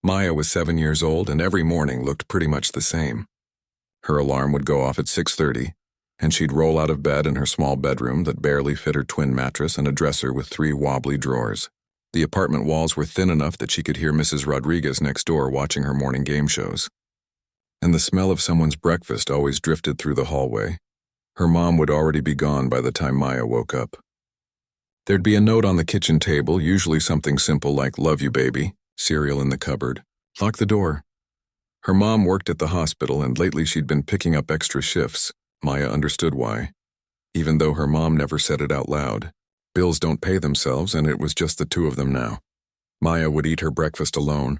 Maya was 7 years old and every morning looked pretty much the same. Her alarm would go off at 6:30, and she'd roll out of bed in her small bedroom that barely fit her twin mattress and a dresser with 3 wobbly drawers. The apartment walls were thin enough that she could hear Mrs. Rodriguez next door watching her morning game shows. And the smell of someone's breakfast always drifted through the hallway. Her mom would already be gone by the time Maya woke up. There'd be a note on the kitchen table, usually something simple like "Love you, baby," cereal in the cupboard, "Lock the door." Her mom worked at the hospital and lately she'd been picking up extra shifts. Maya understood why. Even though her mom never said it out loud. Bills don't pay themselves and it was just the two of them now. Maya would eat her breakfast alone,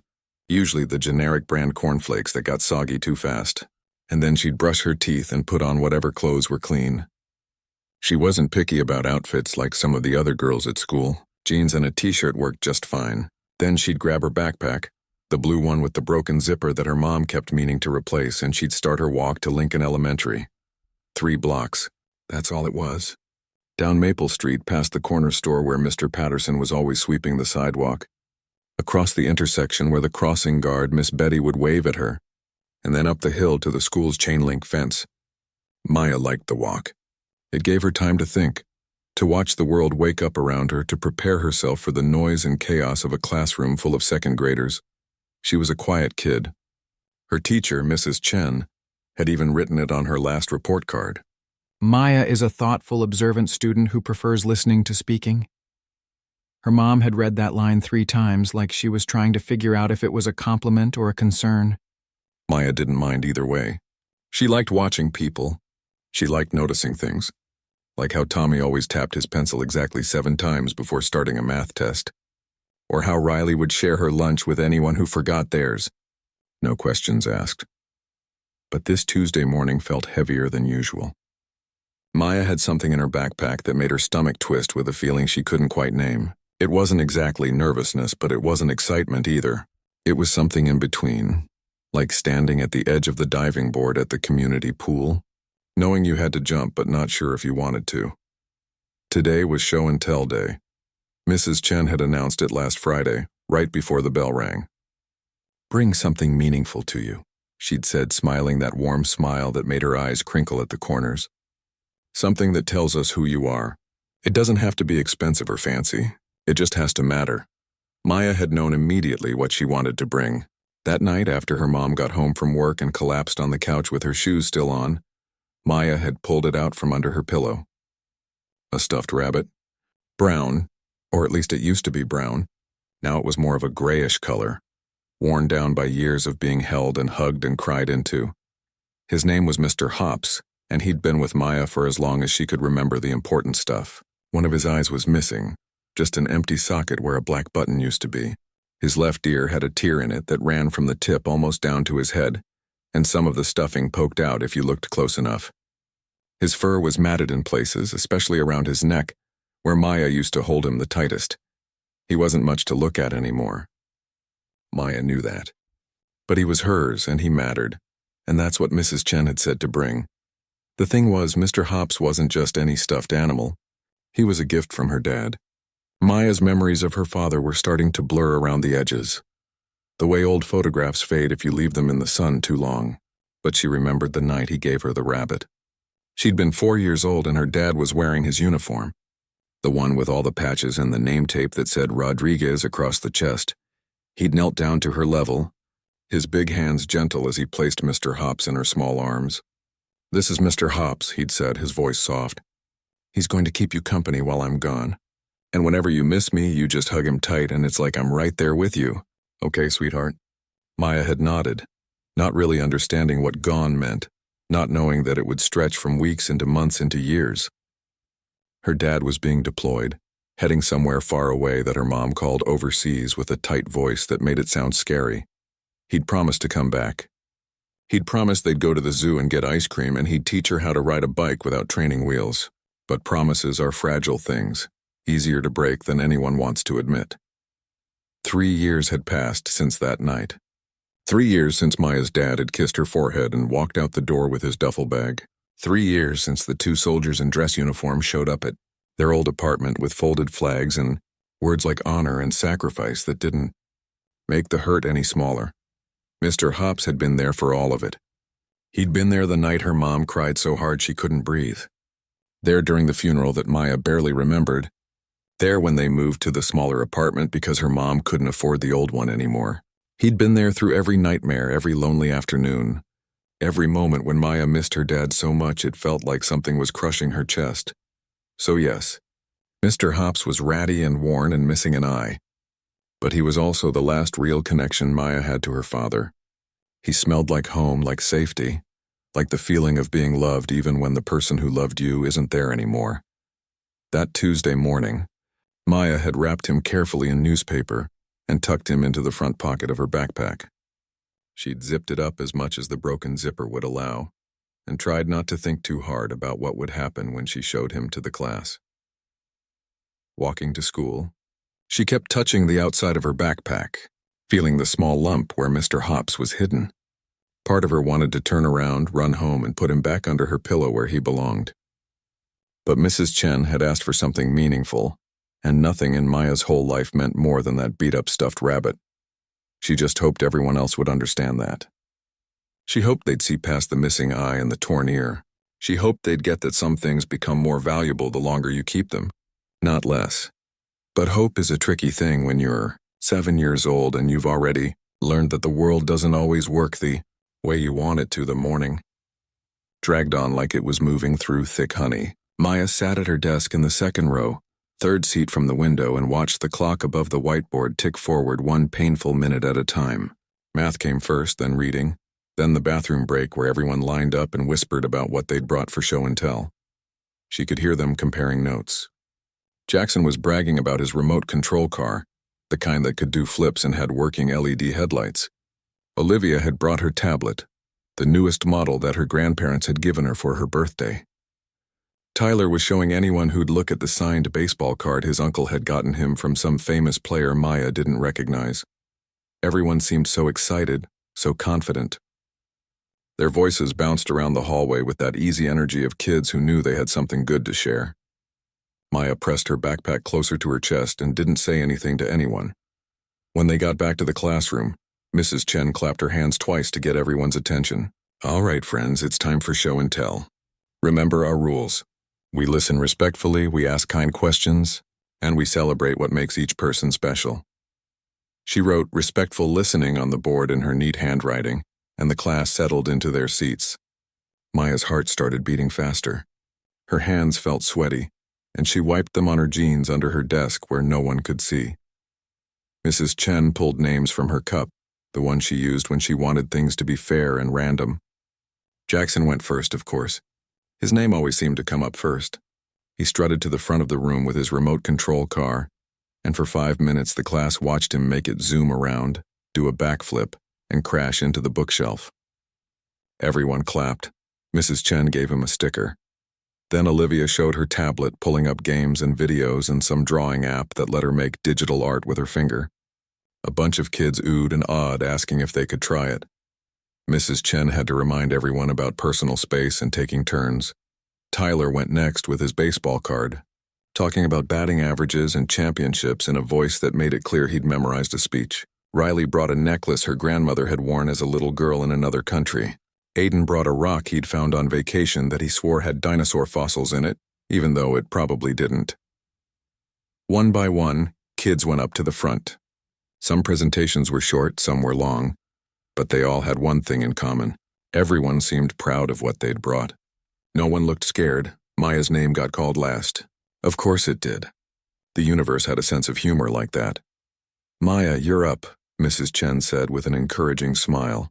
usually the generic brand cornflakes that got soggy too fast, and then she'd brush her teeth and put on whatever clothes were clean. She wasn't picky about outfits like some of the other girls at school. Jeans and a t-shirt worked just fine. Then she'd grab her backpack, the blue one with the broken zipper that her mom kept meaning to replace, and she'd start her walk to Lincoln Elementary. 3 blocks. That's all it was. Down Maple Street past the corner store where Mr. Patterson was always sweeping the sidewalk. Across the intersection where the crossing guard, Miss Betty, would wave at her, and then up the hill to the school's chain-link fence. Maya liked the walk. It gave her time to think, to watch the world wake up around her, to prepare herself for the noise and chaos of a classroom full of second graders. She was a quiet kid. Her teacher, Mrs. Chen, had even written it on her last report card. Maya is a thoughtful, observant student who prefers listening to speaking. Her mom had read that line 3 times, like she was trying to figure out if it was a compliment or a concern. Maya didn't mind either way. She liked watching people. She liked noticing things, like how Tommy always tapped his pencil exactly 7 times before starting a math test, or how Riley would share her lunch with anyone who forgot theirs. No questions asked. But this Tuesday morning felt heavier than usual. Maya had something in her backpack that made her stomach twist with a feeling she couldn't quite name. It wasn't exactly nervousness, but it wasn't excitement either. It was something in between, like standing at the edge of the diving board at the community pool, knowing you had to jump but not sure if you wanted to. Today was show and tell day. Mrs. Chen had announced it last Friday, right before the bell rang. "Bring something meaningful to you," she'd said, smiling that warm smile that made her eyes crinkle at the corners. "Something that tells us who you are. It doesn't have to be expensive or fancy. It just has to matter." Maya had known immediately what she wanted to bring. That night, after her mom got home from work and collapsed on the couch with her shoes still on, Maya had pulled it out from under her pillow. A stuffed rabbit. Brown, or at least it used to be brown. Now it was more of a grayish color, worn down by years of being held and hugged and cried into. His name was Mr. Hops, and he'd been with Maya for as long as she could remember the important stuff. One of his eyes was missing, just an empty socket where a black button used to be. His left ear had a tear in it that ran from the tip almost down to his head, and some of the stuffing poked out if you looked close enough. His fur was matted in places, especially around his neck, where Maya used to hold him the tightest. He wasn't much to look at anymore. Maya knew that. But he was hers, and he mattered, and that's what Mrs. Chen had said to bring. The thing was, Mr. Hops wasn't just any stuffed animal. He was a gift from her dad. Maya's memories of her father were starting to blur around the edges, the way old photographs fade if you leave them in the sun too long. But she remembered the night he gave her the rabbit. She'd been 4 years old and her dad was wearing his uniform, the one with all the patches and the name tape that said Rodriguez across the chest. He'd knelt down to her level, his big hands gentle as he placed Mr. Hops in her small arms. "This is Mr. Hops," he'd said, his voice soft. "He's going to keep you company while I'm gone. And whenever you miss me, you just hug him tight and it's like I'm right there with you. Okay, sweetheart?" Maya had nodded, not really understanding what gone meant, not knowing that it would stretch from weeks into months into years. Her dad was being deployed, heading somewhere far away that her mom called overseas with a tight voice that made it sound scary. He'd promised to come back. He'd promised they'd go to the zoo and get ice cream and he'd teach her how to ride a bike without training wheels. But promises are fragile things, easier to break than anyone wants to admit. 3 years had passed since that night. 3 years since Maya's dad had kissed her forehead and walked out the door with his duffel bag. 3 years since the 2 soldiers in dress uniforms showed up at their old apartment with folded flags and words like honor and sacrifice that didn't make the hurt any smaller. Mr. Hops had been there for all of it. He'd been there the night her mom cried so hard she couldn't breathe. There during the funeral that Maya barely remembered. There when they moved to the smaller apartment because her mom couldn't afford the old one anymore. He'd been there through every nightmare, every lonely afternoon. Every moment when Maya missed her dad so much it felt like something was crushing her chest. So yes, Mr. Hops was ratty and worn and missing an eye. But he was also the last real connection Maya had to her father. He smelled like home, like safety, like the feeling of being loved even when the person who loved you isn't there anymore. That Tuesday morning, Maya had wrapped him carefully in newspaper and tucked him into the front pocket of her backpack. She'd zipped it up as much as the broken zipper would allow, and tried not to think too hard about what would happen when she showed him to the class. Walking to school, she kept touching the outside of her backpack, feeling the small lump where Mr. Hops was hidden. Part of her wanted to turn around, run home, and put him back under her pillow where he belonged. But Mrs. Chen had asked for something meaningful, and nothing in Maya's whole life meant more than that beat-up stuffed rabbit. She just hoped everyone else would understand that. She hoped they'd see past the missing eye and the torn ear. She hoped they'd get that some things become more valuable the longer you keep them, not less. But hope is a tricky thing when you're 7 years old and you've already learned that the world doesn't always work the way you want it to. The morning dragged on like it was moving through thick honey. Maya sat at her desk in the second row, third seat from the window, and watched the clock above the whiteboard tick forward one painful minute at a time. Math came first, then reading, then the bathroom break where everyone lined up and whispered about what they'd brought for show and tell. She could hear them comparing notes. Jackson was bragging about his remote control car, the kind that could do flips and had working LED headlights. Olivia had brought her tablet, the newest model that her grandparents had given her for her birthday. Tyler was showing anyone who'd look at the signed baseball card his uncle had gotten him from some famous player Maya didn't recognize. Everyone seemed so excited, so confident. Their voices bounced around the hallway with that easy energy of kids who knew they had something good to share. Maya pressed her backpack closer to her chest and didn't say anything to anyone. When they got back to the classroom, Mrs. Chen clapped her hands twice to get everyone's attention. All right, friends, it's time for show and tell. Remember our rules. We listen respectfully, we ask kind questions, and we celebrate what makes each person special. She wrote respectful listening on the board in her neat handwriting, and the class settled into their seats. Maya's heart started beating faster. Her hands felt sweaty, and she wiped them on her jeans under her desk where no one could see. Mrs. Chen pulled names from her cup, the one she used when she wanted things to be fair and random. Jackson went first, of course. His name always seemed to come up first. He strutted to the front of the room with his remote control car, and for 5 minutes the class watched him make it zoom around, do a backflip, and crash into the bookshelf. Everyone clapped. Mrs. Chen gave him a sticker. Then Olivia showed her tablet, pulling up games and videos and some drawing app that let her make digital art with her finger. A bunch of kids oohed and awed, asking if they could try it. Mrs. Chen had to remind everyone about personal space and taking turns. Tyler went next with his baseball card, talking about batting averages and championships in a voice that made it clear he'd memorized a speech. Riley brought a necklace her grandmother had worn as a little girl in another country. Aiden brought a rock he'd found on vacation that he swore had dinosaur fossils in it, even though it probably didn't. One by one, kids went up to the front. Some presentations were short, some were long, but they all had one thing in common. Everyone seemed proud of what they'd brought. No one looked scared. Maya's name got called last. Of course it did. The universe had a sense of humor like that. Maya, you're up, Mrs. Chen said with an encouraging smile.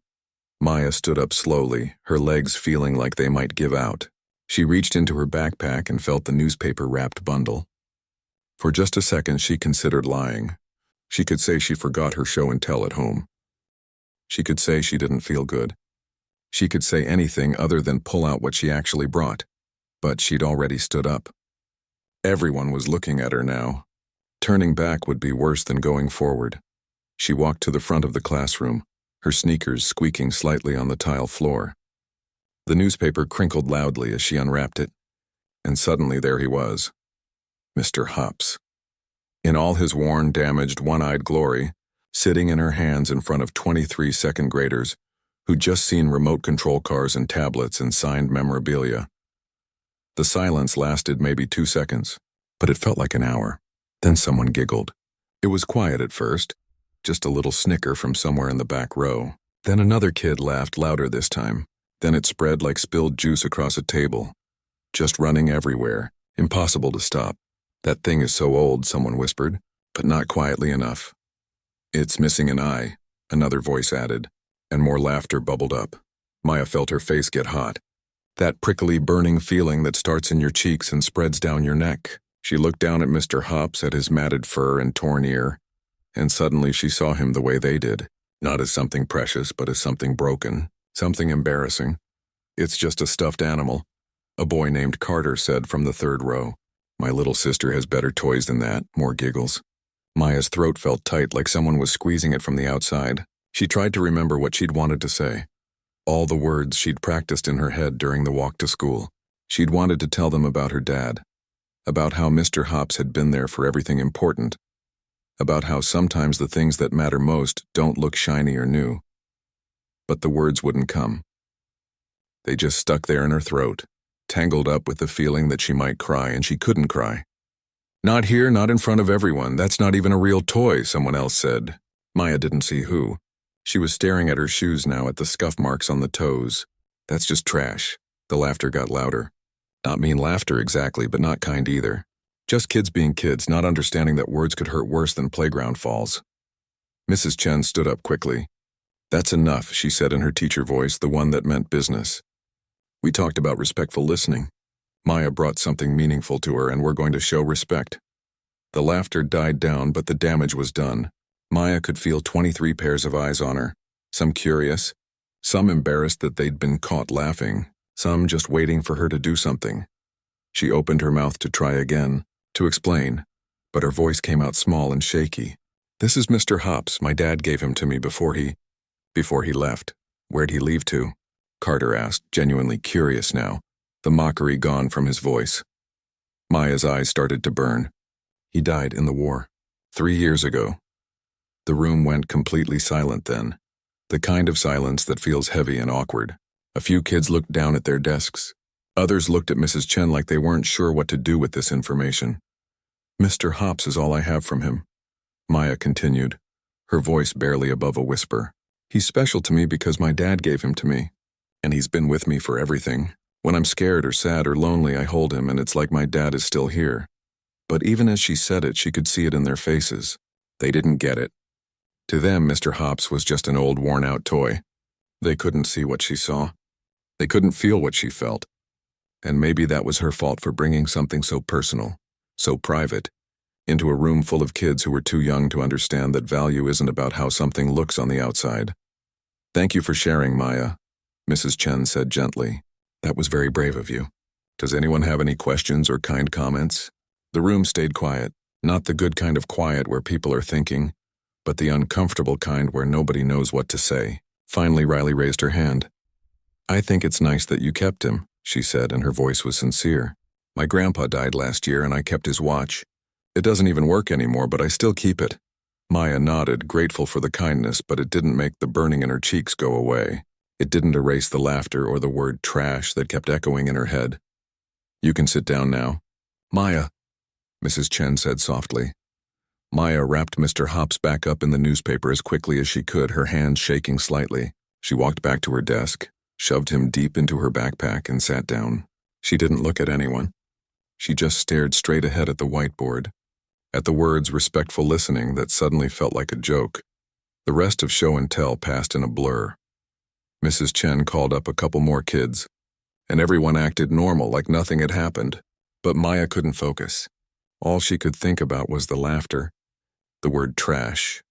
Maya stood up slowly, her legs feeling like they might give out. She reached into her backpack and felt the newspaper-wrapped bundle. For just a second, she considered lying. She could say she forgot her show and tell at home. She could say she didn't feel good. She could say anything other than pull out what she actually brought. But she'd already stood up. Everyone was looking at her now. Turning back would be worse than going forward. She walked to the front of the classroom, her sneakers squeaking slightly on the tile floor. The newspaper crinkled loudly as she unwrapped it, and suddenly there he was, Mr. Hops. In all his worn, damaged, one-eyed glory, sitting in her hands in front of 23 second graders who'd just seen remote control cars and tablets and signed memorabilia. The silence lasted maybe 2 seconds, but it felt like an hour. Then someone giggled. It was quiet at first, just a little snicker from somewhere in the back row. Then another kid laughed louder this time. Then it spread like spilled juice across a table. Just running everywhere, impossible to stop. "That thing is so old," someone whispered, but not quietly enough. "It's missing an eye," another voice added, and more laughter bubbled up. Maya felt her face get hot. That prickly, burning feeling that starts in your cheeks and spreads down your neck. She looked down at Mr. Hops, at his matted fur and torn ear, and suddenly she saw him the way they did. Not as something precious, but as something broken, something embarrassing. "It's just a stuffed animal," a boy named Carter said from the third row. "My little sister has better toys than that." More giggles. Maya's throat felt tight, like someone was squeezing it from the outside. She tried to remember what she'd wanted to say. All the words she'd practiced in her head during the walk to school. She'd wanted to tell them about her dad, about how Mr. Hops had been there for everything important, about how sometimes the things that matter most don't look shiny or new. But the words wouldn't come. They just stuck there in her throat, tangled up with the feeling that she might cry, and she couldn't cry. "Not here, not in front of everyone. That's not even a real toy," someone else said. Maya didn't see who. She was staring at her shoes now, at the scuff marks on the toes. "That's just trash." The laughter got louder. Not mean laughter exactly, but not kind either. Just kids being kids, not understanding that words could hurt worse than playground falls. Mrs. Chen stood up quickly. "That's enough," she said in her teacher voice, the one that meant business. "We talked about respectful listening. Maya brought something meaningful to her, and we're going to show respect." The laughter died down, but the damage was done. Maya could feel 23 pairs of eyes on her, some curious, some embarrassed that they'd been caught laughing, some just waiting for her to do something. She opened her mouth to try again, to explain, but her voice came out small and shaky. "This is Mr. Hops. My dad gave him to me before he left." "Where'd he leave to?" Carter asked, genuinely curious now, the mockery gone from his voice. Maya's eyes started to burn. "He died in the war. 3 years ago." The room went completely silent then, the kind of silence that feels heavy and awkward. A few kids looked down at their desks. Others looked at Mrs. Chen like they weren't sure what to do with this information. "Mr. Hops is all I have from him," Maya continued, her voice barely above a whisper. "He's special to me because my dad gave him to me, and he's been with me for everything. When I'm scared or sad or lonely, I hold him, and it's like my dad is still here." But even as she said it, she could see it in their faces. They didn't get it. To them, Mr. Hops was just an old, worn-out toy. They couldn't see what she saw. They couldn't feel what she felt. And maybe that was her fault for bringing something so personal, so private, into a room full of kids who were too young to understand that value isn't about how something looks on the outside. "Thank you for sharing, Maya," Mrs. Chen said gently. "That was very brave of you. Does anyone have any questions or kind comments?" The room stayed quiet, not the good kind of quiet where people are thinking, but the uncomfortable kind where nobody knows what to say. Finally, Riley raised her hand. "I think it's nice that you kept him," she said, and her voice was sincere. "My grandpa died last year, and I kept his watch. It doesn't even work anymore, but I still keep it." Maya nodded, grateful for the kindness, but it didn't make the burning in her cheeks go away. It didn't erase the laughter or the word trash that kept echoing in her head. "You can sit down now." "Maya," Mrs. Chen said softly. Maya wrapped Mr. Hops back up in the newspaper as quickly as she could, her hands shaking slightly. She walked back to her desk, shoved him deep into her backpack, and sat down. She didn't look at anyone. She just stared straight ahead at the whiteboard, at the words respectful listening that suddenly felt like a joke. The rest of show and tell passed in a blur. Mrs. Chen called up a couple more kids, and everyone acted normal, like nothing had happened. But Maya couldn't focus. All she could think about was the laughter, the word trash,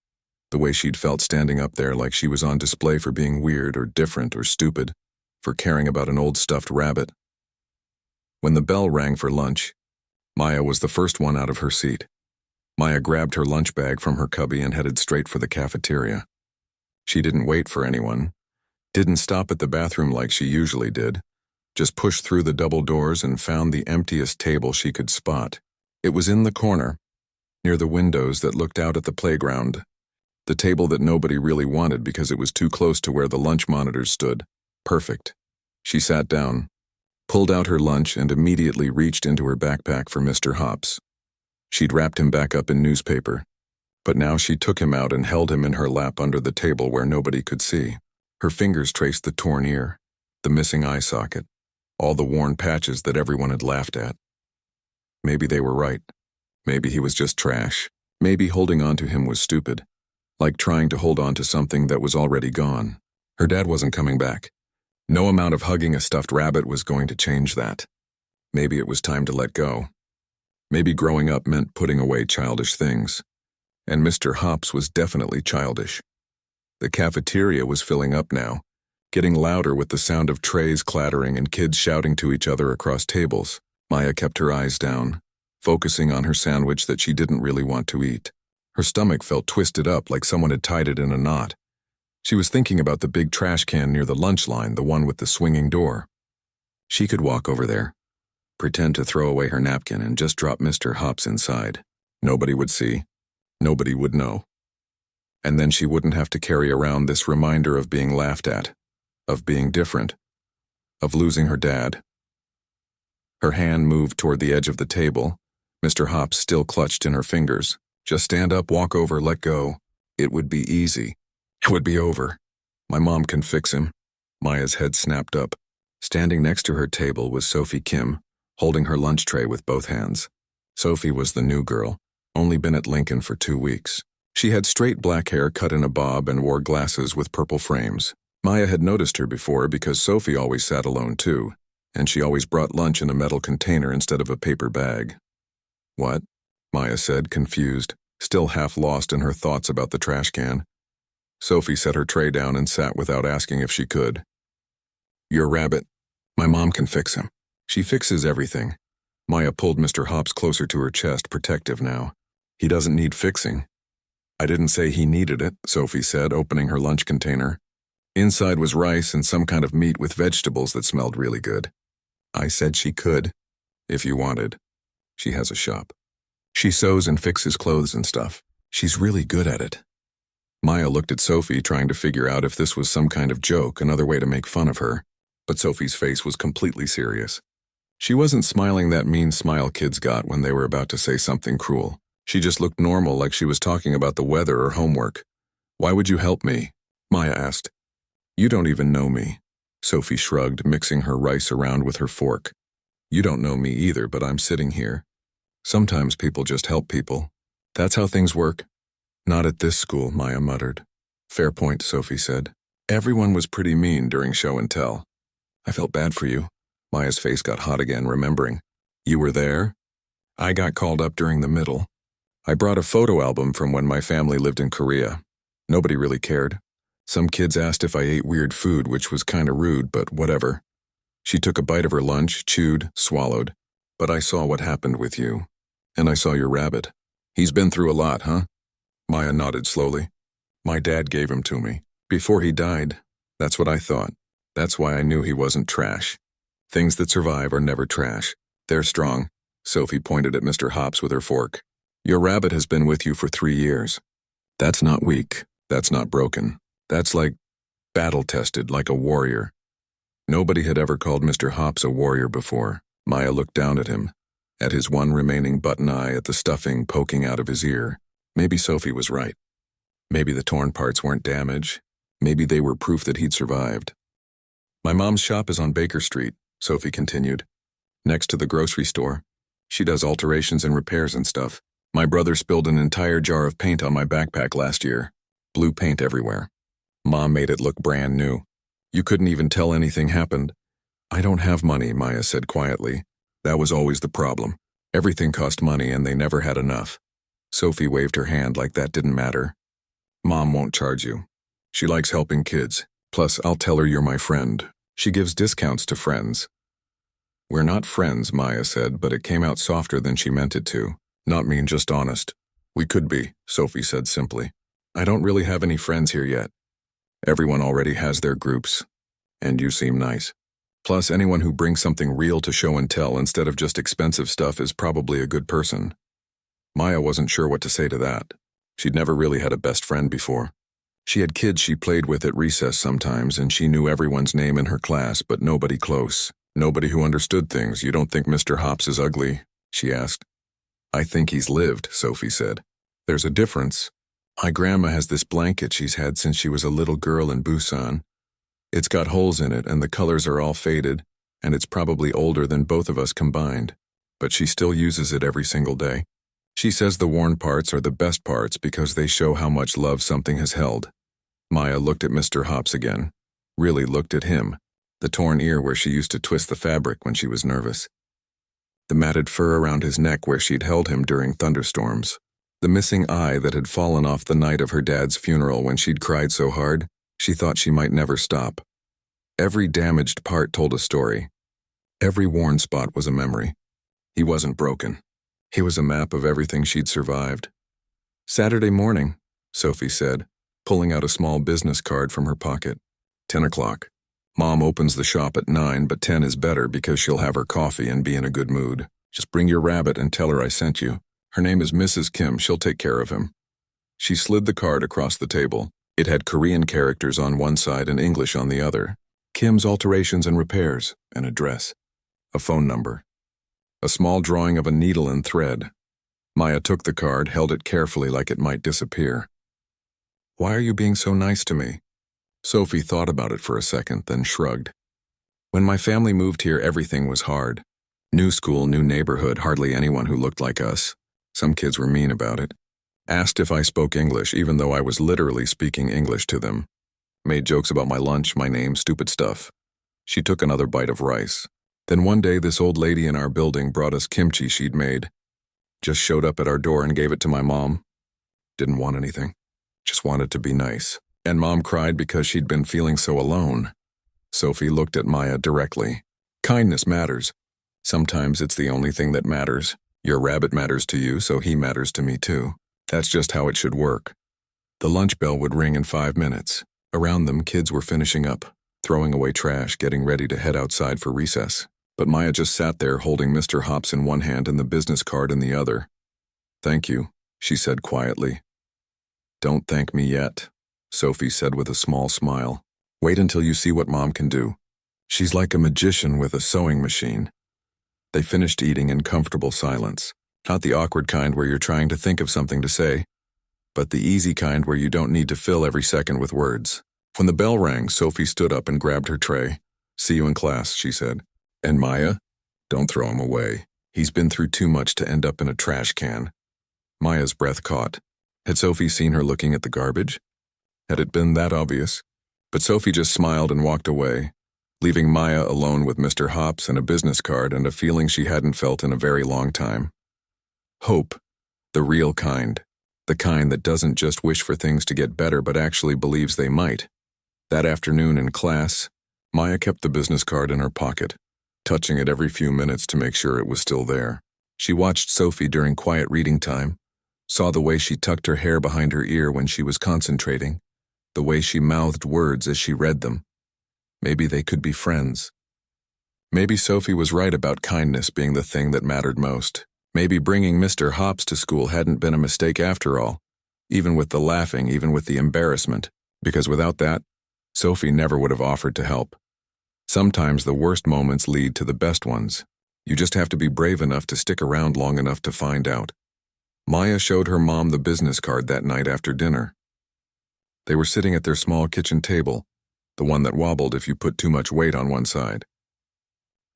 the way she'd felt standing up there like she was on display for being weird or different or stupid, for caring about an old stuffed rabbit. When the bell rang for lunch, Maya was the first one out of her seat. Maya grabbed her lunch bag from her cubby and headed straight for the cafeteria. She didn't wait for anyone, didn't stop at the bathroom like she usually did, just pushed through the double doors and found the emptiest table she could spot. It was in the corner, near the windows that looked out at the playground. The table that nobody really wanted because it was too close to where the lunch monitors stood. Perfect. She sat down, pulled out her lunch, and immediately reached into her backpack for Mr. Hops. She'd wrapped him back up in newspaper, but now she took him out and held him in her lap under the table where nobody could see. Her fingers traced the torn ear, the missing eye socket, all the worn patches that everyone had laughed at. Maybe they were right. Maybe he was just trash. Maybe holding on to him was stupid, like trying to hold on to something that was already gone. Her dad wasn't coming back. No amount of hugging a stuffed rabbit was going to change that. Maybe it was time to let go. Maybe growing up meant putting away childish things. And Mr. Hops was definitely childish. The cafeteria was filling up now, getting louder with the sound of trays clattering and kids shouting to each other across tables. Maya kept her eyes down, focusing on her sandwich that she didn't really want to eat. Her stomach felt twisted up like someone had tied it in a knot. She was thinking about the big trash can near the lunch line, the one with the swinging door. She could walk over there, pretend to throw away her napkin, and just drop Mr. Hops inside. Nobody would see. Nobody would know. And then she wouldn't have to carry around this reminder of being laughed at, of being different, of losing her dad. Her hand moved toward the edge of the table, Mr. Hops still clutched in her fingers. Just stand up, walk over, let go. It would be easy. It would be over. My mom can fix him. Maya's head snapped up. Standing next to her table was Sophie Kim, holding her lunch tray with both hands. Sophie was the new girl, only been at Lincoln for 2 weeks. She had straight black hair cut in a bob and wore glasses with purple frames. Maya had noticed her before because Sophie always sat alone too, and she always brought lunch in a metal container instead of a paper bag. What? Maya said, confused, still half lost in her thoughts about the trash can. Sophie set her tray down and sat without asking if she could. Your rabbit. My mom can fix him. She fixes everything. Maya pulled Mr. Hops closer to her chest, protective now. He doesn't need fixing. I didn't say he needed it, Sophie said, opening her lunch container. Inside was rice and some kind of meat with vegetables that smelled really good. I said she could, if you wanted. She has a shop. She sews and fixes clothes and stuff. She's really good at it. Maya looked at Sophie, trying to figure out if this was some kind of joke, another way to make fun of her. But Sophie's face was completely serious. She wasn't smiling that mean smile kids got when they were about to say something cruel. She just looked normal, like she was talking about the weather or homework. Why would you help me? Maya asked. You don't even know me. Sophie shrugged, mixing her rice around with her fork. You don't know me either, but I'm sitting here. Sometimes people just help people. That's how things work. Not at this school, Maya muttered. Fair point, Sophie said. Everyone was pretty mean during show and tell. I felt bad for you. Maya's face got hot again, remembering. You were there? I got called up during the middle. I brought a photo album from when my family lived in Korea. Nobody really cared. Some kids asked if I ate weird food, which was kinda rude, but whatever. She took a bite of her lunch, chewed, swallowed. But I saw what happened with you. And I saw your rabbit. He's been through a lot, huh? Maya nodded slowly. My dad gave him to me. Before he died. That's what I thought. That's why I knew he wasn't trash. Things that survive are never trash. They're strong. Sophie pointed at Mr. Hops with her fork. Your rabbit has been with you for 3 years. That's not weak. That's not broken. That's like battle-tested, like a warrior. Nobody had ever called Mr. Hops a warrior before. Maya looked down at him, at his one remaining button eye, at the stuffing poking out of his ear. Maybe Sophie was right. Maybe the torn parts weren't damage. Maybe they were proof that he'd survived. My mom's shop is on Baker Street, Sophie continued, next to the grocery store. She does alterations and repairs and stuff. My brother spilled an entire jar of paint on my backpack last year. Blue paint everywhere. Mom made it look brand new. You couldn't even tell anything happened. I don't have money, Maya said quietly. That was always the problem. Everything cost money and they never had enough. Sophie waved her hand like that didn't matter. Mom won't charge you. She likes helping kids. Plus, I'll tell her you're my friend. She gives discounts to friends. We're not friends, Maya said, but it came out softer than she meant it to. Not mean, just honest. We could be, Sophie said simply. I don't really have any friends here yet. Everyone already has their groups. And you seem nice. Plus, anyone who brings something real to show and tell instead of just expensive stuff is probably a good person. Maya wasn't sure what to say to that. She'd never really had a best friend before. She had kids she played with at recess sometimes, and she knew everyone's name in her class, but nobody close. Nobody who understood things. You don't think Mr. Hops is ugly? She asked. I think he's lived, Sophie said. There's a difference. My grandma has this blanket she's had since she was a little girl in Busan. It's got holes in it, and the colors are all faded, and it's probably older than both of us combined. But she still uses it every single day. She says the worn parts are the best parts because they show how much love something has held. Maya looked at Mr. Hops again. Really looked at him. The torn ear where she used to twist the fabric when she was nervous. The matted fur around his neck where she'd held him during thunderstorms. The missing eye that had fallen off the night of her dad's funeral when she'd cried so hard, she thought she might never stop. Every damaged part told a story. Every worn spot was a memory. He wasn't broken. He was a map of everything she'd survived. Saturday morning, Sophie said, pulling out a small business card from her pocket. 10 o'clock. Mom opens the shop at 9, but 10 is better because she'll have her coffee and be in a good mood. Just bring your rabbit and tell her I sent you. Her name is Mrs. Kim. She'll take care of him. She slid the card across the table. It had Korean characters on one side and English on the other. Kim's alterations and repairs, an address, a phone number, a small drawing of a needle and thread. Maya took the card, held it carefully like it might disappear. Why are you being so nice to me? Sophie thought about it for a second, then shrugged. When my family moved here, everything was hard. New school, new neighborhood, hardly anyone who looked like us. Some kids were mean about it. Asked if I spoke English, even though I was literally speaking English to them. Made jokes about my lunch, my name, stupid stuff. She took another bite of rice. Then one day this old lady in our building brought us kimchi she'd made. Just showed up at our door and gave it to my mom. Didn't want anything. Just wanted to be nice. And Mom cried because she'd been feeling so alone. Sophie looked at Maya directly. Kindness matters. Sometimes it's the only thing that matters. Your rabbit matters to you, so he matters to me too. That's just how it should work. The lunch bell would ring in 5 minutes. Around them, kids were finishing up, throwing away trash, getting ready to head outside for recess. But Maya just sat there holding Mr. Hops in one hand and the business card in the other. Thank you, she said quietly. Don't thank me yet, Sophie said with a small smile. Wait until you see what Mom can do. She's like a magician with a sewing machine. They finished eating in comfortable silence. Not the awkward kind where you're trying to think of something to say, but the easy kind where you don't need to fill every second with words. When the bell rang, Sophie stood up and grabbed her tray. See you in class, she said. And Maya? Don't throw him away. He's been through too much to end up in a trash can. Maya's breath caught. Had Sophie seen her looking at the garbage? Had it been that obvious? But Sophie just smiled and walked away, leaving Maya alone with Mr. Hops and a business card and a feeling she hadn't felt in a very long time. Hope. The real kind. The kind that doesn't just wish for things to get better but actually believes they might. That afternoon in class, Maya kept the business card in her pocket, touching it every few minutes to make sure it was still there. She watched Sophie during quiet reading time, saw the way she tucked her hair behind her ear when she was concentrating, the way she mouthed words as she read them. Maybe they could be friends. Maybe Sophie was right about kindness being the thing that mattered most. Maybe bringing Mr. Hops to school hadn't been a mistake after all, even with the laughing, even with the embarrassment, because without that, Sophie never would have offered to help. Sometimes the worst moments lead to the best ones. You just have to be brave enough to stick around long enough to find out. Maya showed her mom the business card that night after dinner. They were sitting at their small kitchen table, the one that wobbled if you put too much weight on one side.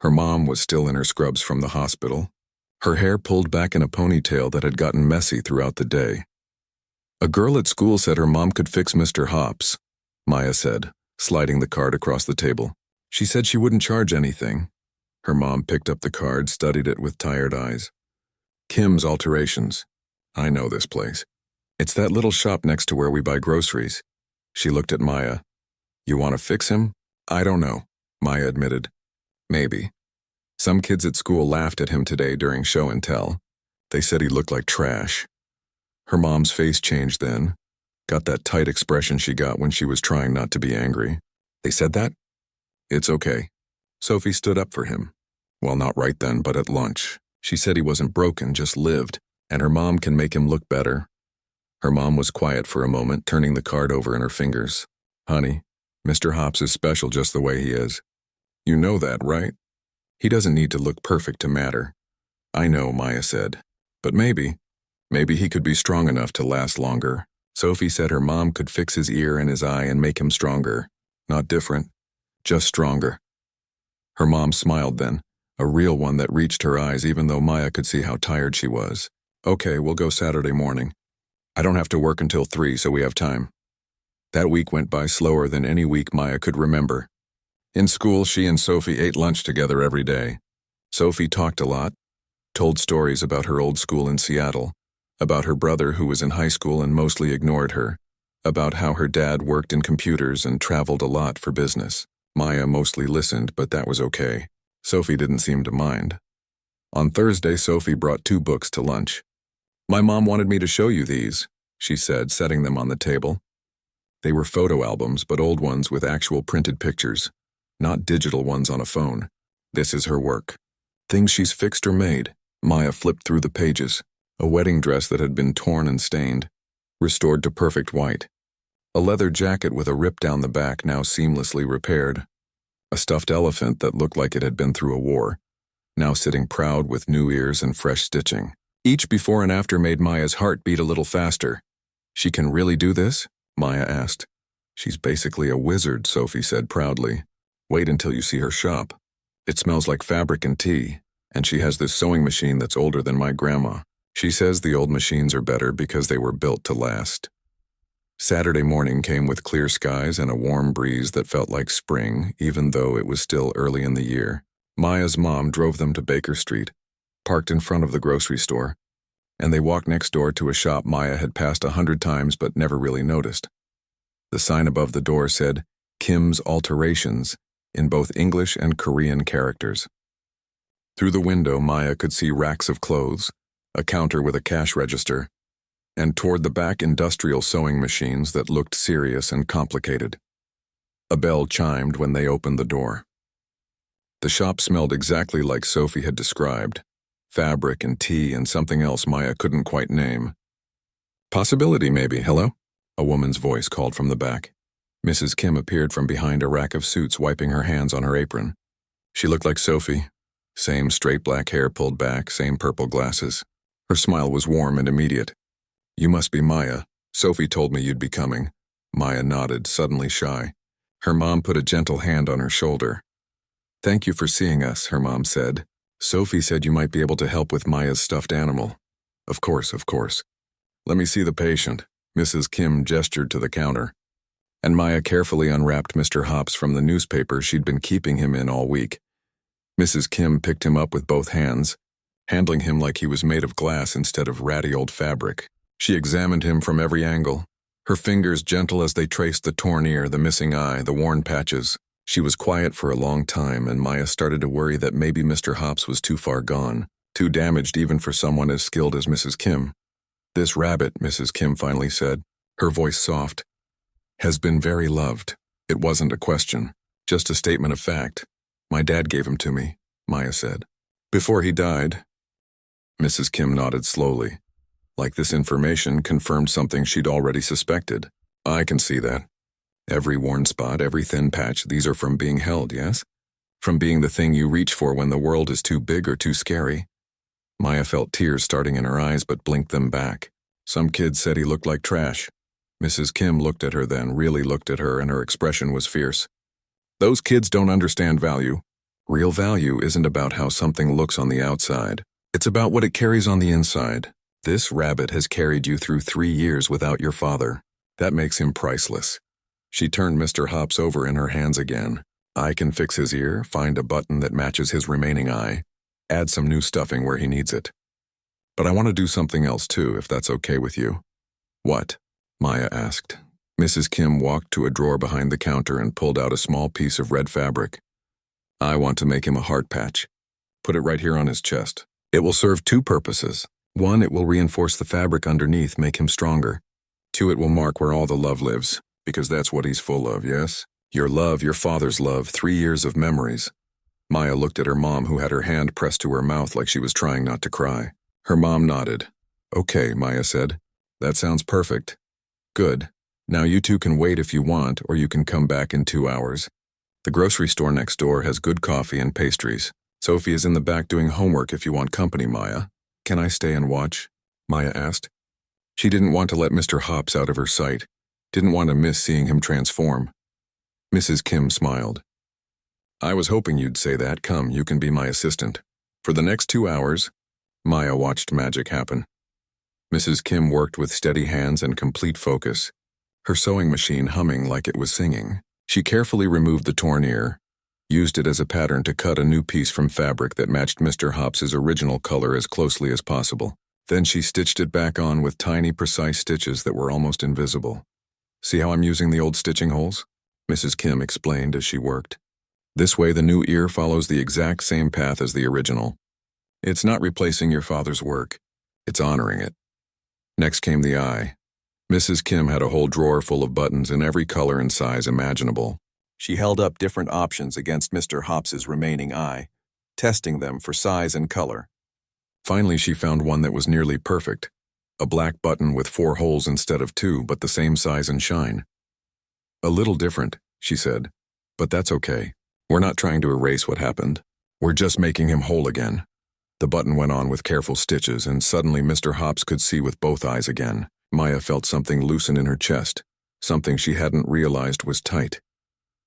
Her mom was still in her scrubs from the hospital, her hair pulled back in a ponytail that had gotten messy throughout the day. A girl at school said her mom could fix Mr. Hops, Maya said, sliding the card across the table. She said she wouldn't charge anything. Her mom picked up the card, studied it with tired eyes. Kim's Alterations. I know this place. It's that little shop next to where we buy groceries. She looked at Maya. You want to fix him? I don't know, Maya admitted. Maybe. Some kids at school laughed at him today during show and tell. They said he looked like trash. Her mom's face changed then, got that tight expression she got when she was trying not to be angry. They said that? It's okay. Sophie stood up for him. Well, not right then, but at lunch. She said he wasn't broken, just lived, and her mom can make him look better. Her mom was quiet for a moment, turning the card over in her fingers. Honey, Mr. Hops is special just the way he is. You know that, right? He doesn't need to look perfect to matter. I know, Maya said. But maybe he could be strong enough to last longer. Sophie said her mom could fix his ear and his eye and make him stronger. Not different, just stronger. Her mom smiled then, a real one that reached her eyes even though Maya could see how tired she was. Okay, we'll go Saturday morning. I don't have to work until 3, so we have time. That week went by slower than any week Maya could remember. In school, she and Sophie ate lunch together every day. Sophie talked a lot, told stories about her old school in Seattle, about her brother who was in high school and mostly ignored her, about how her dad worked in computers and traveled a lot for business. Maya mostly listened, but that was okay. Sophie didn't seem to mind. On Thursday, Sophie brought 2 books to lunch. My mom wanted me to show you these, she said, setting them on the table. They were photo albums, but old ones with actual printed pictures, not digital ones on a phone. This is her work. Things she's fixed or made. Maya flipped through the pages. A wedding dress that had been torn and stained, restored to perfect white. A leather jacket with a rip down the back now seamlessly repaired. A stuffed elephant that looked like it had been through a war, now sitting proud with new ears and fresh stitching. Each before and after made Maya's heart beat a little faster. She can really do this? Maya asked. She's basically a wizard, Sophie said proudly. Wait until you see her shop. It smells like fabric and tea, and she has this sewing machine that's older than my grandma. She says the old machines are better because they were built to last. Saturday morning came with clear skies and a warm breeze that felt like spring, even though it was still early in the year. Maya's mom drove them to Baker Street, parked in front of the grocery store, and they walked next door to a shop Maya had passed 100 times but never really noticed. The sign above the door said, Kim's Alterations, in both English and Korean characters. Through the window, Maya could see racks of clothes, a counter with a cash register, and toward the back industrial sewing machines that looked serious and complicated. A bell chimed when they opened the door. The shop smelled exactly like Sophie had described, fabric and tea and something else Maya couldn't quite name. Possibility, maybe, hello? A woman's voice called from the back. Mrs. Kim appeared from behind a rack of suits, wiping her hands on her apron. She looked like Sophie. Same straight black hair pulled back, same purple glasses. Her smile was warm and immediate. You must be Maya. Sophie told me you'd be coming. Maya nodded, suddenly shy. Her mom put a gentle hand on her shoulder. Thank you for seeing us, her mom said. Sophie said you might be able to help with Maya's stuffed animal. Of course, of course. Let me see the patient. Mrs. Kim gestured to the counter. And Maya carefully unwrapped Mr. Hops from the newspaper she'd been keeping him in all week. Mrs. Kim picked him up with both hands, handling him like he was made of glass instead of ratty old fabric. She examined him from every angle, her fingers gentle as they traced the torn ear, the missing eye, the worn patches. She was quiet for a long time, and Maya started to worry that maybe Mr. Hops was too far gone, too damaged even for someone as skilled as Mrs. Kim. This rabbit, Mrs. Kim finally said, her voice soft, has been very loved. It wasn't a question, just a statement of fact. My dad gave him to me, Maya said. Before he died. Mrs. Kim nodded slowly, like this information confirmed something she'd already suspected. I can see that. Every worn spot, every thin patch, these are from being held, yes? From being the thing you reach for when the world is too big or too scary. Maya felt tears starting in her eyes but blinked them back. Some kids said he looked like trash. Mrs. Kim looked at her then, really looked at her, and her expression was fierce. Those kids don't understand value. Real value isn't about how something looks on the outside. It's about what it carries on the inside. This rabbit has carried you through 3 years without your father. That makes him priceless. She turned Mr. Hops over in her hands again. I can fix his ear, find a button that matches his remaining eye, add some new stuffing where he needs it. But I want to do something else too, if that's okay with you. What? Maya asked. Mrs. Kim walked to a drawer behind the counter and pulled out a small piece of red fabric. I want to make him a heart patch. Put it right here on his chest. It will serve 2 purposes. 1, it will reinforce the fabric underneath, make him stronger. 2, it will mark where all the love lives, because that's what he's full of, yes? Your love, your father's love, 3 years of memories. Maya looked at her mom, who had her hand pressed to her mouth like she was trying not to cry. Her mom nodded. Okay, Maya said. That sounds perfect. Good. Now you two can wait if you want, or you can come back in 2 hours. The grocery store next door has good coffee and pastries. Sophie is in the back doing homework if you want company, Maya. Can I stay and watch? Maya asked. She didn't want to let Mr. Hops out of her sight, didn't want to miss seeing him transform. Mrs. Kim smiled. I was hoping you'd say that. Come, you can be my assistant. For the next 2 hours, Maya watched magic happen. Mrs. Kim worked with steady hands and complete focus, her sewing machine humming like it was singing. She carefully removed the torn ear, used it as a pattern to cut a new piece from fabric that matched Mr. Hops's original color as closely as possible. Then she stitched it back on with tiny, precise stitches that were almost invisible. See how I'm using the old stitching holes? Mrs. Kim explained as she worked. This way the new ear follows the exact same path as the original. It's not replacing your father's work, it's honoring it. Next came the eye. Mrs. Kim had a whole drawer full of buttons in every color and size imaginable. She held up different options against Mr. Hops's remaining eye, testing them for size and color. Finally, she found one that was nearly perfect, a black button with 4 holes instead of 2, but the same size and shine. A little different, she said, but that's okay. We're not trying to erase what happened. We're just making him whole again. The button went on with careful stitches, and suddenly Mr. Hops could see with both eyes again. Maya felt something loosen in her chest, something she hadn't realized was tight.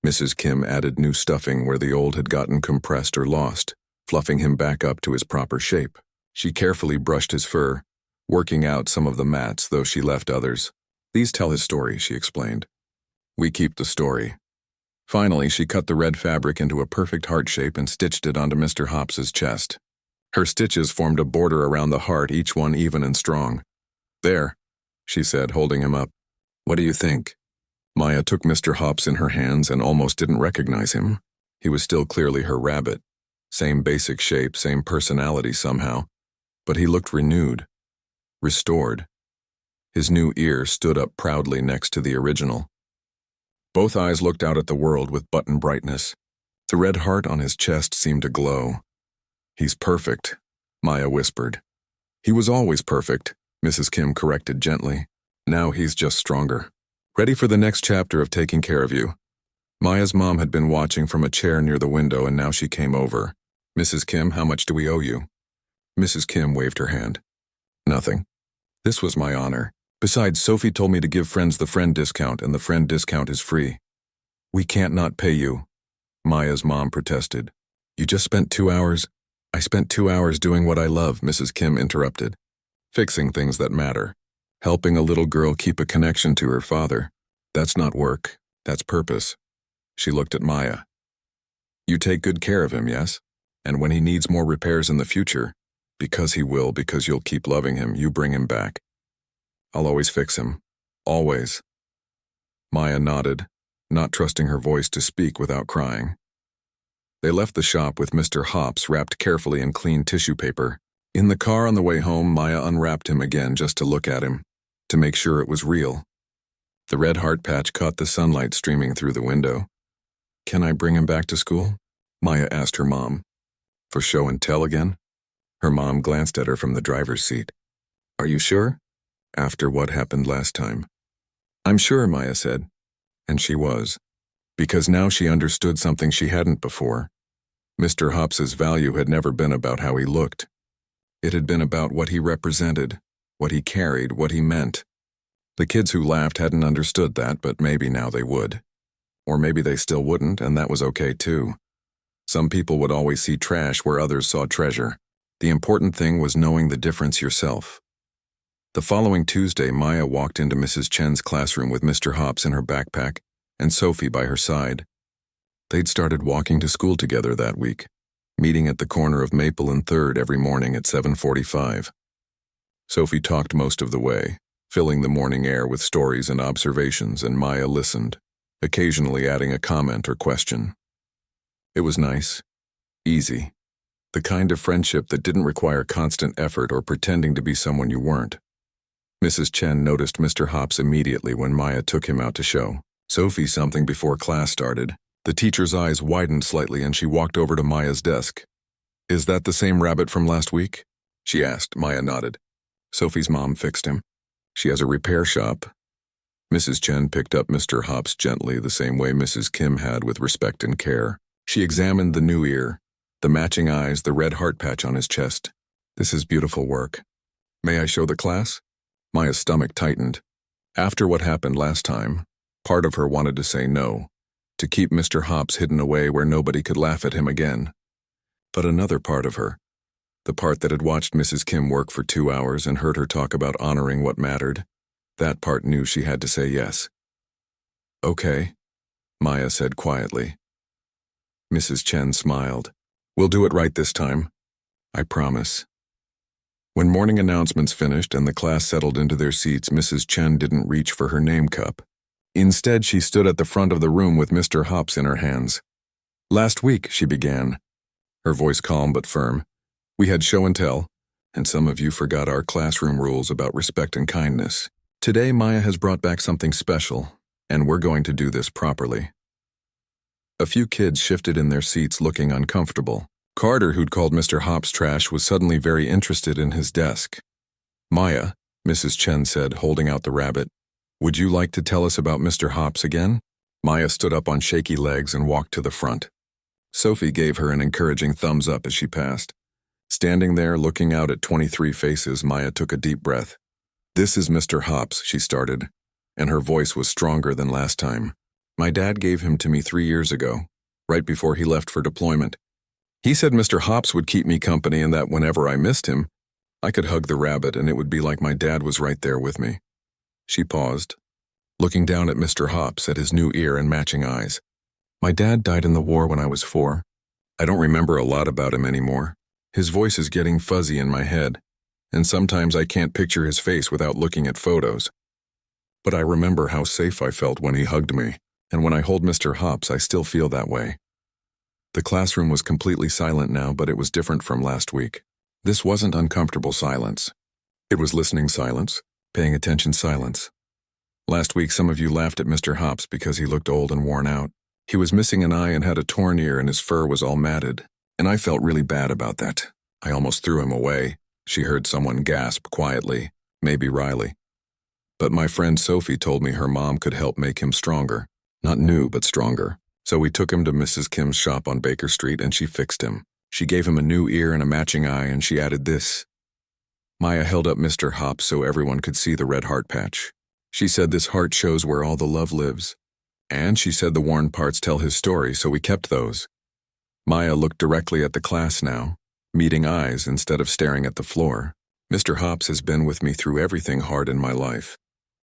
Mrs. Kim added new stuffing where the old had gotten compressed or lost, fluffing him back up to his proper shape. She carefully brushed his fur, working out some of the mats, though she left others. These tell his story, she explained. We keep the story. Finally, she cut the red fabric into a perfect heart shape and stitched it onto Mr. Hops's chest. Her stitches formed a border around the heart, each one even and strong. There, she said, holding him up. What do you think? Maya took Mr. Hops in her hands and almost didn't recognize him. He was still clearly her rabbit. Same basic shape, same personality somehow. But he looked renewed, restored. His new ear stood up proudly next to the original. Both eyes looked out at the world with button brightness. The red heart on his chest seemed to glow. He's perfect, Maya whispered. He was always perfect, Mrs. Kim corrected gently. Now he's just stronger. Ready for the next chapter of taking care of you. Maya's mom had been watching from a chair near the window, and now she came over. Mrs. Kim, how much do we owe you? Mrs. Kim waved her hand. Nothing. This was my honor. Besides, Sophie told me to give friends the friend discount, and the friend discount is free. We can't not pay you, Maya's mom protested. You just spent 2 hours. I spent 2 hours doing what I love, Mrs. Kim interrupted. Fixing things that matter. Helping a little girl keep a connection to her father. That's not work. That's purpose. She looked at Maya. You take good care of him, yes? And when he needs more repairs in the future, because he will, because you'll keep loving him, you bring him back. I'll always fix him. Always. Maya nodded, not trusting her voice to speak without crying. They left the shop with Mr. Hops wrapped carefully in clean tissue paper. In the car on the way home, Maya unwrapped him again just to look at him, to make sure it was real. The red heart patch caught the sunlight streaming through the window. Can I bring him back to school? Maya asked her mom. For show and tell again? Her mom glanced at her from the driver's seat. Are you sure? After what happened last time. I'm sure, Maya said. And she was. Because now she understood something she hadn't before. Mr. Hops's value had never been about how he looked. It had been about what he represented, what he carried, what he meant. The kids who laughed hadn't understood that, but maybe now they would. Or maybe they still wouldn't, and that was okay too. Some people would always see trash where others saw treasure. The important thing was knowing the difference yourself. The following Tuesday, Maya walked into Mrs. Chen's classroom with Mr. Hops in her backpack and Sophie by her side. They'd started walking to school together that week, meeting at the corner of Maple and 3rd every morning at 7:45. Sophie talked most of the way, filling the morning air with stories and observations, and Maya listened, occasionally adding a comment or question. It was nice, easy, the kind of friendship that didn't require constant effort or pretending to be someone you weren't. Mrs. Chen noticed Mr. Hops immediately when Maya took him out to show Sophie something before class started. The teacher's eyes widened slightly and she walked over to Maya's desk. Is that the same rabbit from last week? She asked. Maya nodded. Sophie's mom fixed him. She has a repair shop. Mrs. Chen picked up Mr. Hops gently the same way Mrs. Kim had, with respect and care. She examined the new ear, the matching eyes, the red heart patch on his chest. This is beautiful work. May I show the class? Maya's stomach tightened. After what happened last time, part of her wanted to say no, to keep Mr. Hops hidden away where nobody could laugh at him again. But another part of her, the part that had watched Mrs. Kim work for 2 hours and heard her talk about honoring what mattered, that part knew she had to say yes. Okay, Maya said quietly. Mrs. Chen smiled. We'll do it right this time. I promise. When morning announcements finished and the class settled into their seats, Mrs. Chen didn't reach for her name cup. Instead, she stood at the front of the room with Mr. Hops in her hands. Last week, she began, her voice calm but firm, we had show and tell, and some of you forgot our classroom rules about respect and kindness. Today, Maya has brought back something special, and we're going to do this properly. A few kids shifted in their seats, looking uncomfortable. Carter, who'd called Mr. Hops trash, was suddenly very interested in his desk. Maya, Mrs. Chen said, holding out the rabbit, would you like to tell us about Mr. Hops again? Maya stood up on shaky legs and walked to the front. Sophie gave her an encouraging thumbs up as she passed. Standing there, looking out at 23 faces, Maya took a deep breath. This is Mr. Hops, she started, and her voice was stronger than last time. My dad gave him to me 3 years ago, right before he left for deployment. He said Mr. Hops would keep me company and that whenever I missed him, I could hug the rabbit and it would be like my dad was right there with me. She paused, looking down at Mr. Hops, at his new ear and matching eyes. My dad died in the war when I was 4. I don't remember a lot about him anymore. His voice is getting fuzzy in my head, and sometimes I can't picture his face without looking at photos. But I remember how safe I felt when he hugged me, and when I hold Mr. Hops, I still feel that way. The classroom was completely silent now, but it was different from last week. This wasn't uncomfortable silence. It was listening silence, paying attention silence. Last week, some of you laughed at Mr. Hops because he looked old and worn out. He was missing an eye and had a torn ear and his fur was all matted, and I felt really bad about that. I almost threw him away. She heard someone gasp quietly, maybe Riley. But my friend Sophie told me her mom could help make him stronger. Not new, but stronger. So we took him to Mrs. Kim's shop on Baker Street and she fixed him. She gave him a new ear and a matching eye and she added this. Maya held up Mr. Hops so everyone could see the red heart patch. She said this heart shows where all the love lives. And she said the worn parts tell his story, so we kept those. Maya looked directly at the class now, meeting eyes instead of staring at the floor. Mr. Hops has been with me through everything hard in my life.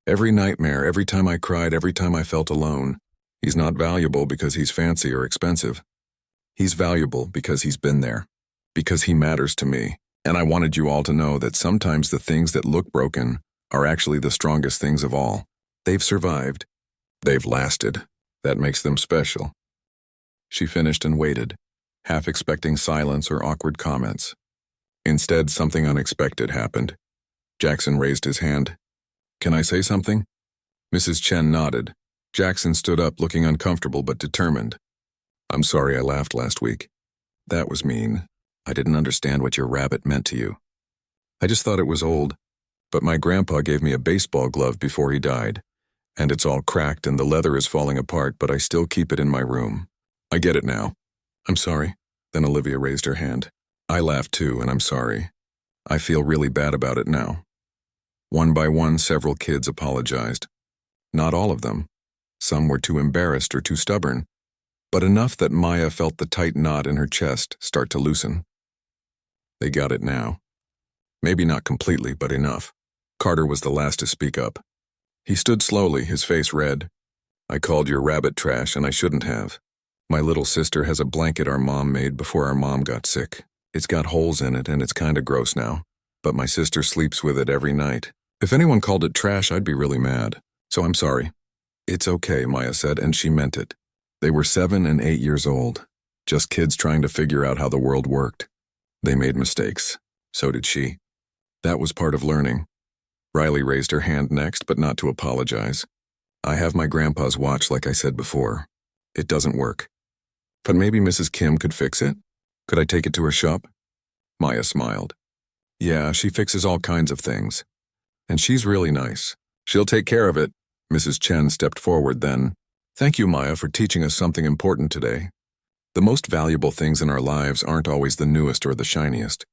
Every nightmare, every time I cried, every time I felt alone. He's not valuable because he's fancy or expensive. He's valuable because he's been there, because he matters to me. And I wanted you all to know that sometimes the things that look broken are actually the strongest things of all. They've survived. They've lasted. That makes them special. She finished and waited, half expecting silence or awkward comments. Instead, something unexpected happened. Jackson raised his hand. Can I say something? Mrs. Chen nodded. Jackson stood up, looking uncomfortable but determined. I'm sorry I laughed last week. That was mean. I didn't understand what your rabbit meant to you. I just thought it was old. But my grandpa gave me a baseball glove before he died. And it's all cracked and the leather is falling apart, but I still keep it in my room. I get it now. I'm sorry. Then Olivia raised her hand. I laughed too, and I'm sorry. I feel really bad about it now. One by one, several kids apologized. Not all of them. Some were too embarrassed or too stubborn, but enough that Maya felt the tight knot in her chest start to loosen. They got it now. Maybe not completely, but enough. Carter was the last to speak up. He stood slowly, his face red. I called your rabbit trash, and I shouldn't have. My little sister has a blanket our mom made before our mom got sick. It's got holes in it, and it's kinda gross now. But my sister sleeps with it every night. If anyone called it trash, I'd be really mad. So I'm sorry. It's okay, Maya said, and she meant it. They were 7 and 8 years old. Just kids trying to figure out how the world worked. They made mistakes. So did she. That was part of learning. Riley raised her hand next, but not to apologize. I have my grandpa's watch, like I said before. It doesn't work. But maybe Mrs. Kim could fix it? Could I take it to her shop? Maya smiled. Yeah, she fixes all kinds of things. And she's really nice. She'll take care of it. Mrs. Chen stepped forward then. Thank you, Maya, for teaching us something important today. The most valuable things in our lives aren't always the newest or the shiniest.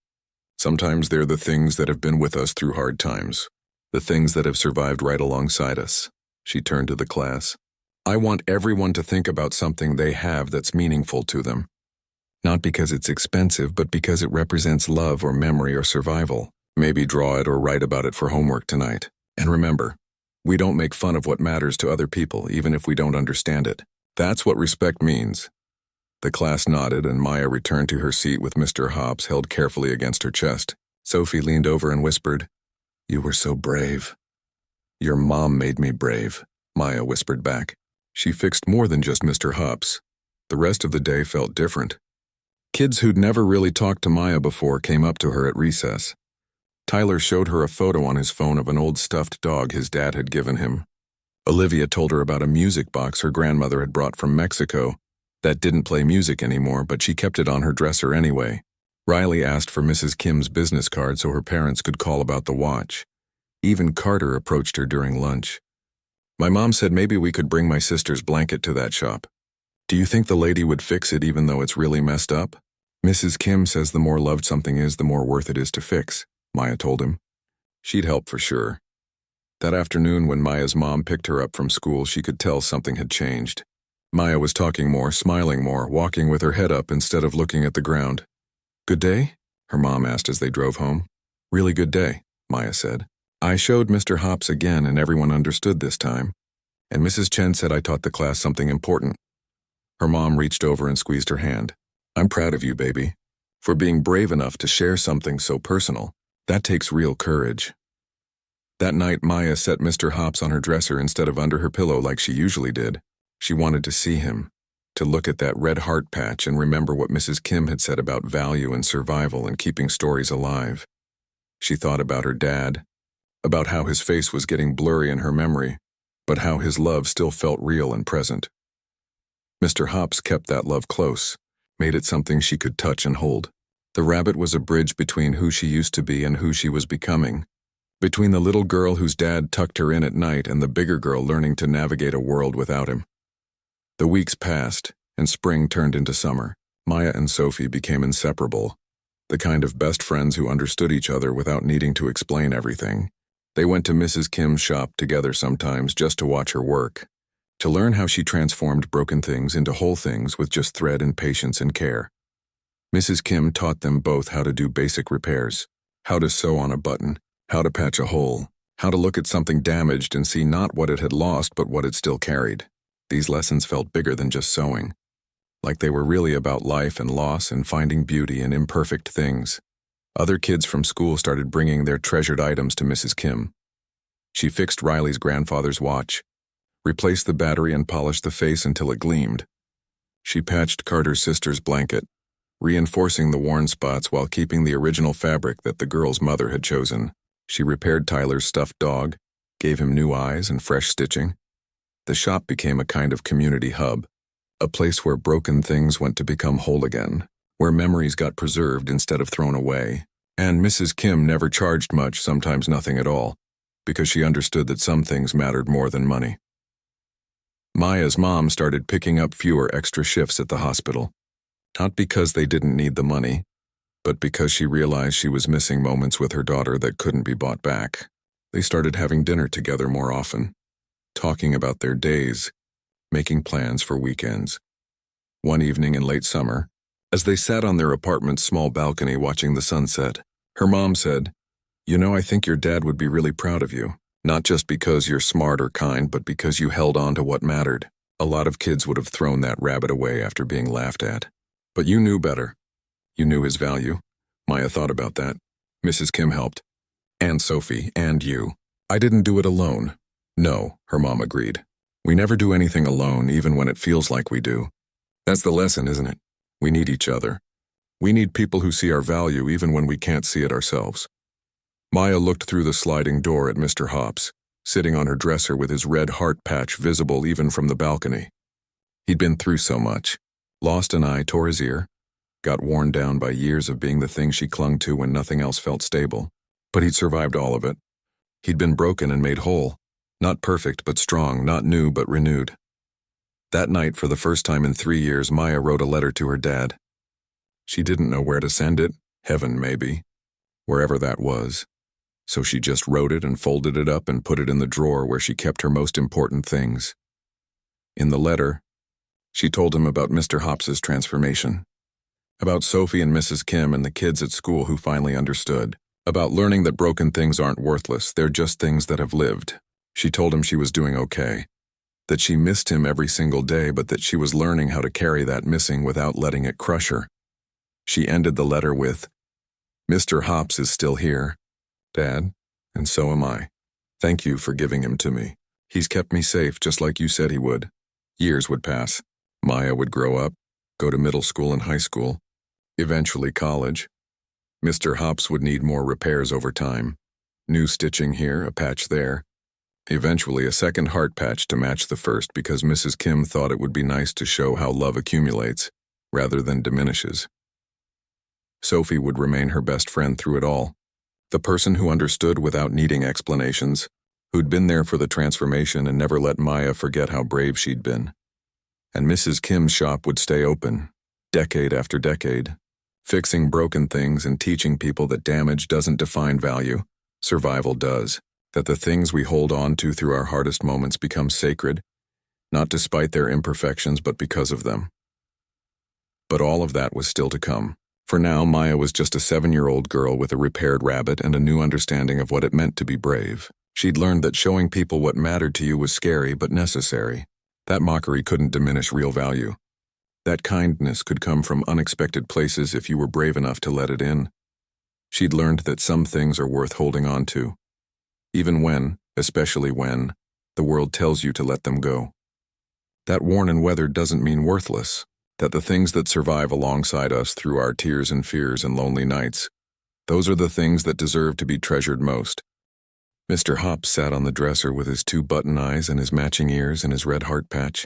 Sometimes they're the things that have been with us through hard times, the things that have survived right alongside us. She turned to the class. I want everyone to think about something they have that's meaningful to them. Not because it's expensive, but because it represents love or memory or survival. Maybe draw it or write about it for homework tonight. And remember, we don't make fun of what matters to other people, even if we don't understand it. That's what respect means. The class nodded, and Maya returned to her seat with Mr. Hobbs held carefully against her chest. Sophie leaned over and whispered, "You were so brave." "Your mom made me brave," Maya whispered back. She fixed more than just Mr. Hobbs. The rest of the day felt different. Kids who'd never really talked to Maya before came up to her at recess. Tyler showed her a photo on his phone of an old stuffed dog his dad had given him. Olivia told her about a music box her grandmother had brought from Mexico that didn't play music anymore, but she kept it on her dresser anyway. Riley asked for Mrs. Kim's business card so her parents could call about the watch. Even Carter approached her during lunch. My mom said maybe we could bring my sister's blanket to that shop. Do you think the lady would fix it even though it's really messed up? Mrs. Kim says the more loved something is, the more worth it is to fix, Maya told him. She'd help for sure. That afternoon when Maya's mom picked her up from school, she could tell something had changed. Maya was talking more, smiling more, walking with her head up instead of looking at the ground. Good day? Her mom asked as they drove home. Really good day, Maya said. I showed Mr. Hobbs again and everyone understood this time. And Mrs. Chen said I taught the class something important. Her mom reached over and squeezed her hand. I'm proud of you, baby. For being brave enough to share something so personal. That takes real courage. That night, Maya set Mr. Hobbs on her dresser instead of under her pillow like she usually did. She wanted to see him, to look at that red heart patch and remember what Mrs. Kim had said about value and survival and keeping stories alive. She thought about her dad, about how his face was getting blurry in her memory, but how his love still felt real and present. Mr. Hobbs kept that love close, made it something she could touch and hold. The rabbit was a bridge between who she used to be and who she was becoming, between the little girl whose dad tucked her in at night and the bigger girl learning to navigate a world without him. The weeks passed, and spring turned into summer. Maya and Sophie became inseparable, the kind of best friends who understood each other without needing to explain everything. They went to Mrs. Kim's shop together sometimes just to watch her work, to learn how she transformed broken things into whole things with just thread and patience and care. Mrs. Kim taught them both how to do basic repairs, how to sew on a button, how to patch a hole, how to look at something damaged and see not what it had lost but what it still carried. These lessons felt bigger than just sewing, like they were really about life and loss and finding beauty in imperfect things. Other kids from school started bringing their treasured items to Mrs. Kim. She fixed Riley's grandfather's watch, replaced the battery and polished the face until it gleamed. She patched Carter's sister's blanket, reinforcing the worn spots while keeping the original fabric that the girl's mother had chosen. She repaired Tyler's stuffed dog, gave him new eyes and fresh stitching. The shop became a kind of community hub, a place where broken things went to become whole again, where memories got preserved instead of thrown away. And Mrs. Kim never charged much, sometimes nothing at all, because she understood that some things mattered more than money. Maya's mom started picking up fewer extra shifts at the hospital, not because they didn't need the money, but because she realized she was missing moments with her daughter that couldn't be bought back. They started having dinner together more often, talking about their days, making plans for weekends. One evening in late summer, as they sat on their apartment's small balcony watching the sunset, her mom said, "You know, I think your dad would be really proud of you, not just because you're smart or kind, but because you held on to what mattered. A lot of kids would have thrown that rabbit away after being laughed at. But you knew better. You knew his value." Maya thought about that. Mrs. Kim helped. And Sophie, and you. I didn't do it alone. No, her mom agreed. We never do anything alone, even when it feels like we do. That's the lesson, isn't it? We need each other. We need people who see our value even when we can't see it ourselves. Maya looked through the sliding door at Mr. Hobbs, sitting on her dresser with his red heart patch visible even from the balcony. He'd been through so much. Lost an eye, tore his ear, got worn down by years of being the thing she clung to when nothing else felt stable. But he'd survived all of it. He'd been broken and made whole. Not perfect but strong, not new but renewed. That night, for the first time in 3 years, Maya wrote a letter to her dad. She didn't know where to send it, heaven maybe, wherever that was. So she just wrote it and folded it up and put it in the drawer where she kept her most important things. In the letter, she told him about Mr. Hops's transformation, about Sophie and Mrs. Kim and the kids at school who finally understood, about learning that broken things aren't worthless, they're just things that have lived. She told him she was doing okay, that she missed him every single day, but that she was learning how to carry that missing without letting it crush her. She ended the letter with, "Mr. Hops is still here, Dad, and so am I. Thank you for giving him to me. He's kept me safe just like you said he would." Years would pass. Maya would grow up, go to middle school and high school, eventually college. Mr. Hops would need more repairs over time. New stitching here, a patch there. Eventually a second heart patch to match the first because Mrs. Kim thought it would be nice to show how love accumulates rather than diminishes. Sophie would remain her best friend through it all. The person who understood without needing explanations, who'd been there for the transformation and never let Maya forget how brave she'd been. And Mrs. Kim's shop would stay open, decade after decade, fixing broken things and teaching people that damage doesn't define value, survival does, that the things we hold on to through our hardest moments become sacred, not despite their imperfections but because of them. But all of that was still to come. For now, Maya was just a 7-year-old girl with a repaired rabbit and a new understanding of what it meant to be brave. She'd learned that showing people what mattered to you was scary but necessary. That mockery couldn't diminish real value. That kindness could come from unexpected places if you were brave enough to let it in. She'd learned that some things are worth holding on to, even when, especially when, the world tells you to let them go. That worn and weathered doesn't mean worthless. That the things that survive alongside us through our tears and fears and lonely nights, those are the things that deserve to be treasured most. Mr. Hops sat on the dresser with his 2 button eyes and his matching ears and his red heart patch.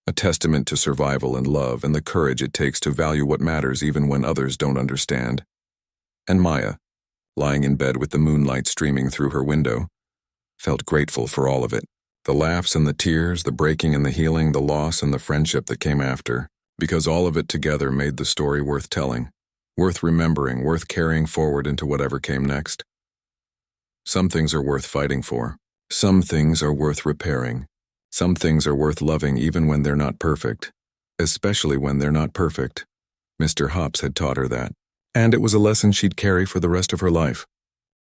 A testament to survival and love and the courage it takes to value what matters even when others don't understand. And Maya, lying in bed with the moonlight streaming through her window, felt grateful for all of it. The laughs and the tears, the breaking and the healing, the loss and the friendship that came after. Because all of it together made the story worth telling, worth remembering, worth carrying forward into whatever came next. Some things are worth fighting for. Some things are worth repairing. Some things are worth loving even when they're not perfect. Especially when they're not perfect. Mr. Hops had taught her that. And it was a lesson she'd carry for the rest of her life.